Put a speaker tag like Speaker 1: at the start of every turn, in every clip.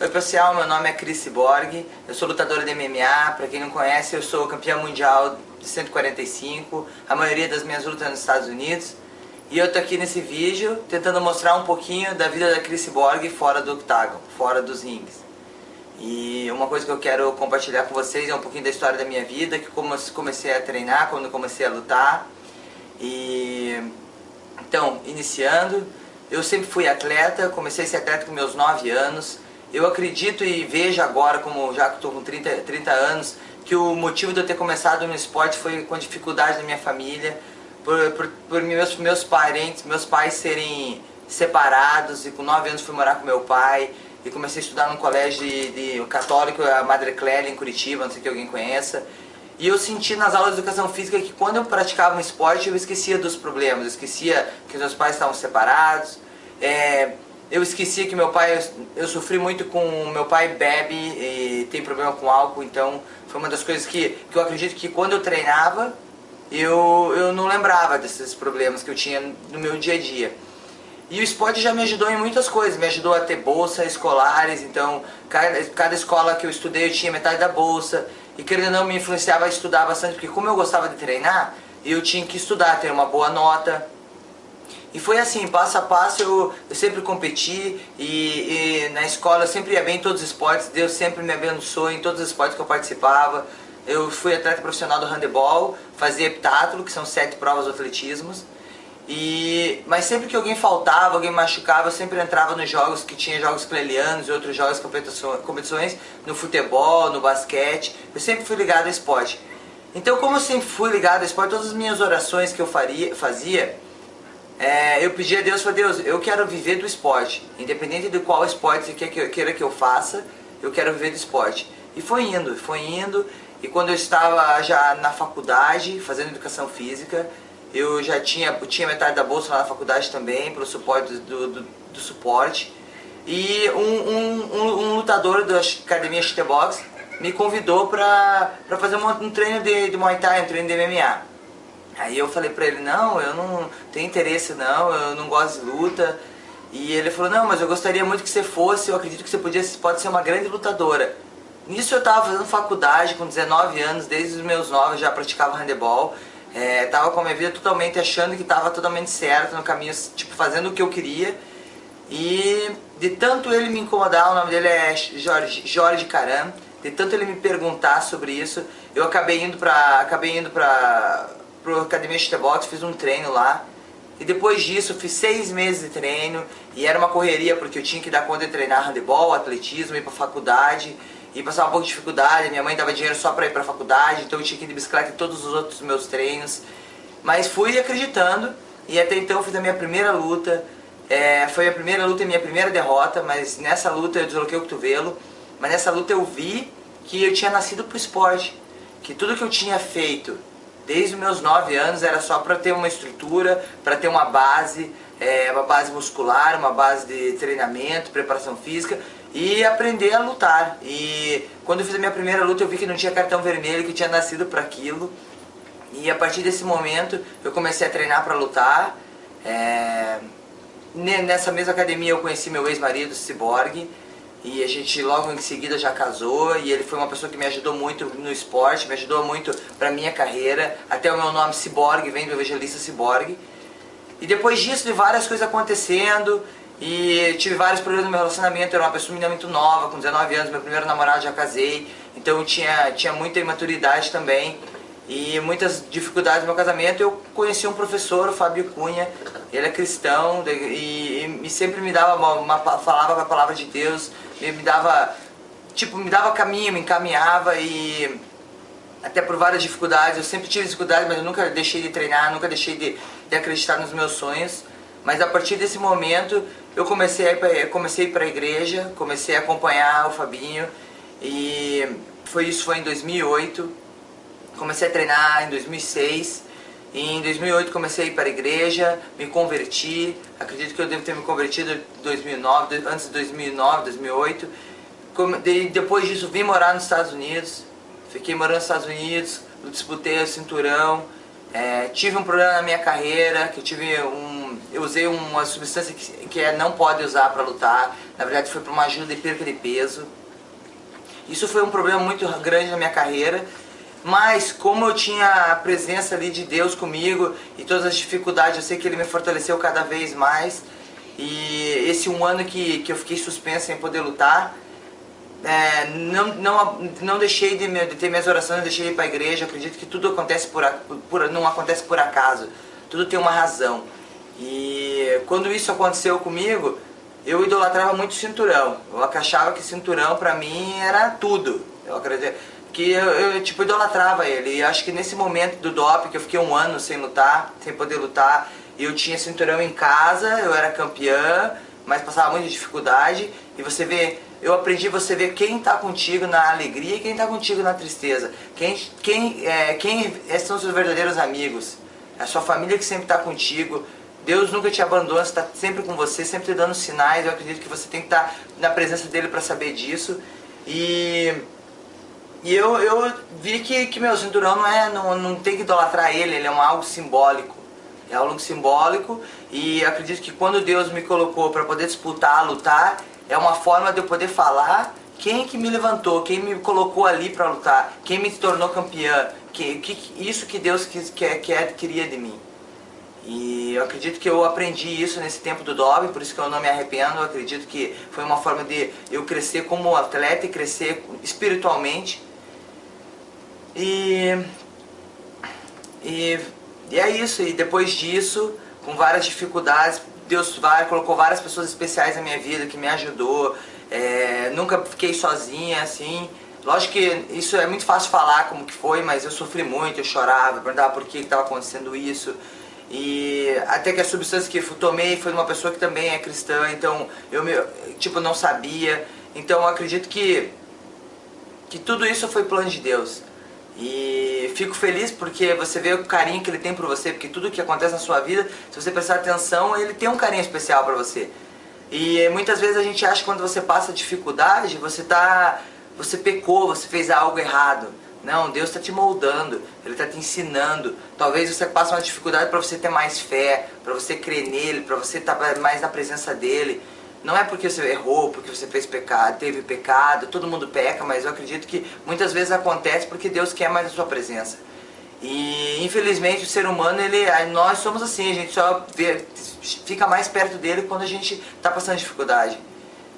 Speaker 1: Oi pessoal, meu nome é Cris Cyborg, eu sou lutador de MMA, pra quem não conhece eu sou campeão mundial de 145, a maioria das minhas lutas nos Estados Unidos. E eu tô aqui nesse vídeo tentando mostrar um pouquinho da vida da Cris Cyborg fora do octágono, fora dos rings. E uma coisa que eu quero compartilhar com vocês é um pouquinho da história da minha vida, que como eu comecei a treinar, quando eu comecei a lutar. Então, iniciando, eu sempre fui atleta, comecei a ser atleta com meus 9 anos. Eu acredito e vejo agora, como já que estou com 30 anos, que o motivo de eu ter começado no esporte foi com a dificuldade da minha família, por meus pais serem separados, e com 9 anos fui morar com meu pai e comecei a estudar num colégio de católico, a Madre Clélia, em Curitiba, não sei se alguém conheça. E eu senti nas aulas de educação física que quando eu praticava um esporte eu esquecia dos problemas, eu esquecia que meus pais estavam separados, eu esquecia que meu pai, eu sofri muito com meu pai bebe e tem problema com álcool, então foi uma das coisas que eu acredito que quando eu treinava eu não lembrava desses problemas que eu tinha no meu dia a dia. E o esporte já me ajudou em muitas coisas, me ajudou a ter bolsas escolares, então cada escola que eu estudei eu tinha metade da bolsa. E querendo ou não, me influenciava a estudar bastante, porque como eu gostava de treinar, eu tinha que estudar, ter uma boa nota. E foi assim, passo a passo eu sempre competi e na escola eu sempre ia bem em todos os esportes, Deus sempre me abençoou em todos os esportes que eu participava. Eu fui atleta profissional do handebol, fazia heptátulo, que são 7 provas de atletismo. Mas sempre que alguém faltava, alguém machucava, eu sempre entrava nos jogos que tinha jogos clelianos e outros jogos, competições no futebol, no basquete. Eu sempre fui ligado ao esporte. Então, como eu sempre fui ligado ao esporte, todas as minhas orações que eu fazia, eu pedia a Deus, falei, Deus, eu quero viver do esporte. Independente de qual esporte você queira que eu faça, eu quero viver do esporte. E foi indo. E quando eu estava já na faculdade, fazendo educação física, eu já tinha metade da bolsa lá na faculdade também, pelo suporte do suporte. E um lutador da academia Chutebox me convidou para fazer um treino de Muay Thai, um treino de MMA. Aí eu falei pra ele, não, eu não tenho interesse não, eu não gosto de luta. E ele falou, não, mas eu gostaria muito que você fosse, eu acredito que você pode ser uma grande lutadora. Nisso eu estava fazendo faculdade com 19 anos, desde os meus 9 eu já praticava handebol. Tava com a minha vida totalmente achando que estava totalmente certo no caminho, tipo, fazendo o que eu queria. E de tanto ele me incomodar, o nome dele é Jorge Caram, de tanto ele me perguntar sobre isso, eu acabei indo pra academia Chutebox, fiz um treino lá. E depois disso eu fiz 6 meses de treino e era uma correria porque eu tinha que dar conta de treinar handebol, atletismo, ir pra faculdade. E passava um pouco de dificuldade, minha mãe dava dinheiro só pra ir pra faculdade, então eu tinha que ir de bicicleta em todos os outros meus treinos. Mas fui acreditando, e até então eu fiz a minha primeira luta. Foi a primeira luta e minha primeira derrota, mas nessa luta eu desloquei o cotovelo. Mas nessa luta eu vi que eu tinha nascido pro esporte, que tudo que eu tinha feito desde os meus 9 anos era só pra ter uma estrutura, pra ter uma base muscular, uma base de treinamento, preparação física e aprender a lutar. E quando eu fiz a minha primeira luta eu vi que não tinha cartão vermelho, que eu tinha nascido para aquilo. E a partir desse momento eu comecei a treinar para lutar. Nessa mesma academia eu conheci meu ex-marido, Cyborg, e a gente logo em seguida já casou, e ele foi uma pessoa que me ajudou muito no esporte, me ajudou muito para minha carreira. Até o meu nome Cyborg vem do evangelista Cyborg. E depois disso, de várias coisas acontecendo, e tive vários problemas no meu relacionamento, eu era uma pessoa muito nova, com 19 anos, meu primeiro namorado já casei, então eu tinha muita imaturidade também, e muitas dificuldades no meu casamento. Eu conheci um professor, o Fábio Cunha, ele é cristão, e sempre me dava falava a palavra de Deus, me dava caminho, me encaminhava, e até por várias dificuldades, eu sempre tive dificuldades, mas eu nunca deixei de treinar, nunca deixei de acreditar nos meus sonhos. Mas a partir desse momento eu comecei a ir para a igreja, comecei a acompanhar o Fabinho, e foi em 2008, comecei a treinar em 2006, e em 2008 comecei a ir para a igreja, me converti, acredito que eu devo ter me convertido em 2009, antes de 2009, 2008, depois disso vim morar nos Estados Unidos, fiquei morando nos Estados Unidos, disputei o cinturão, tive um problema na minha carreira, que eu usei uma substância que não pode usar para lutar, Na verdade foi para uma ajuda de perca de peso. Isso foi um problema muito grande na minha carreira, mas como eu tinha a presença ali de Deus comigo e todas as dificuldades, eu sei que Ele me fortaleceu cada vez mais. E esse um ano que eu fiquei suspenso sem poder lutar, não deixei de ter minhas orações, não deixei de ir para a igreja. Eu acredito que tudo acontece não acontece por acaso, tudo tem uma razão. E quando isso aconteceu comigo, eu idolatrava muito cinturão. Eu achava que cinturão pra mim era tudo. Eu acredito que eu tipo idolatrava ele. E acho que nesse momento do doping, que eu fiquei um ano sem lutar, sem poder lutar, e eu tinha cinturão em casa, eu era campeã, mas passava muita dificuldade. E você vê, eu aprendi você ver quem tá contigo na alegria e quem tá contigo na tristeza. Quem são seus verdadeiros amigos. É a sua família que sempre tá contigo. Deus nunca te abandona, está sempre com você, sempre te dando sinais. Eu acredito que você tem que estar na presença dele para saber disso. E eu vi que meu cinturão não tem que idolatrar ele é algo simbólico. É algo simbólico, e acredito que quando Deus me colocou para poder disputar, lutar, é uma forma de eu poder falar quem que me levantou, quem me colocou ali para lutar, quem me tornou campeã, isso que Deus queria de mim. E eu acredito que eu aprendi isso nesse tempo do doping, por isso que eu não me arrependo. Eu acredito que foi uma forma de eu crescer como atleta e crescer espiritualmente. E é isso, e depois disso, com várias dificuldades, Deus colocou várias pessoas especiais na minha vida que me ajudou. Nunca fiquei sozinha, assim. Lógico que isso é muito fácil falar como que foi, mas eu sofri muito, eu chorava, perguntava por que estava acontecendo isso. E até que a substância que eu tomei foi de uma pessoa que também é cristã, então eu não sabia. Então eu acredito que tudo isso foi plano de Deus. E fico feliz porque você vê o carinho que Ele tem por você, porque tudo que acontece na sua vida, se você prestar atenção, Ele tem um carinho especial para você. E muitas vezes a gente acha que quando você passa dificuldade, você pecou, você fez algo errado. Não, Deus está te moldando, Ele está te ensinando. Talvez você passe uma dificuldade para você ter mais fé, para você crer nele, para você estar mais na presença dele. Não é porque você errou, porque você fez pecado, teve pecado, todo mundo peca, mas eu acredito que muitas vezes acontece porque Deus quer mais a sua presença. E infelizmente o ser humano, nós somos assim, a gente só fica mais perto dele quando a gente está passando dificuldade.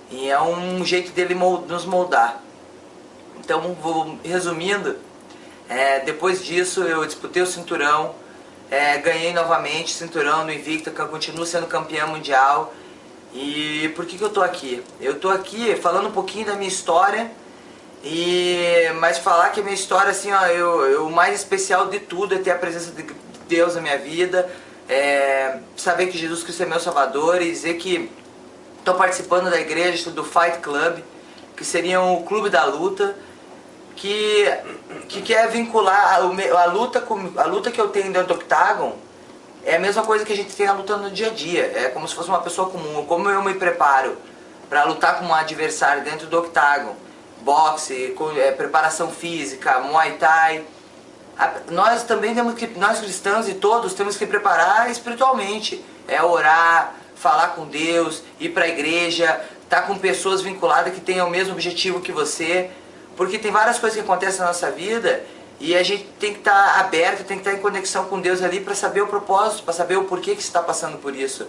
Speaker 1: E é um jeito dele nos moldar. Então, resumindo, depois disso eu disputei o cinturão, ganhei novamente o cinturão no Invicta, que eu continuo sendo campeão mundial. E por que eu tô aqui? Eu tô aqui falando um pouquinho da minha história, mas falar que a minha história, assim, ó, o mais especial de tudo é ter a presença de Deus na minha vida, saber que Jesus Cristo é meu Salvador e dizer que estou participando da igreja, do Fight Club, que seria o clube da luta, que quer vincular a luta que eu tenho dentro do octagon. É a mesma coisa que a gente tem na luta no dia a dia, é como se fosse uma pessoa comum. Como eu me preparo para lutar com um adversário dentro do octagon, boxe, preparação física, muay thai. Nós também nós cristãos e todos temos que preparar espiritualmente. Orar, falar com Deus, ir para a igreja, estar com pessoas vinculadas que tenham o mesmo objetivo que você. Porque tem várias coisas que acontecem na nossa vida e a gente tem que estar aberto, tem que estar em conexão com Deus ali para saber o propósito, para saber o porquê que você está passando por isso.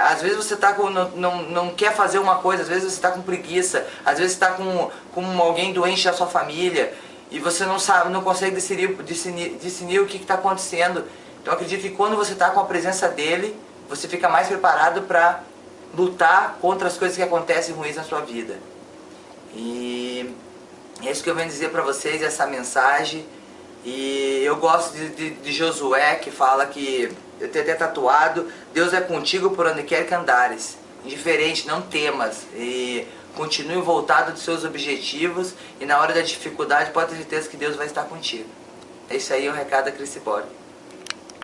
Speaker 1: Às vezes você tá não quer fazer uma coisa, às vezes você está com preguiça, às vezes você está com alguém doente da sua família e você não consegue discernir o que está acontecendo. Então eu acredito que quando você está com a presença dele, você fica mais preparado para lutar contra as coisas que acontecem ruins na sua vida. E é isso que eu venho dizer para vocês, essa mensagem. E eu gosto de Josué, que fala que, eu tenho até tatuado, Deus é contigo por onde quer que andares. Indiferente, não temas. E continue voltado dos seus objetivos. E na hora da dificuldade, pode ter certeza que Deus vai estar contigo. É isso aí, o recado da Cris Borg.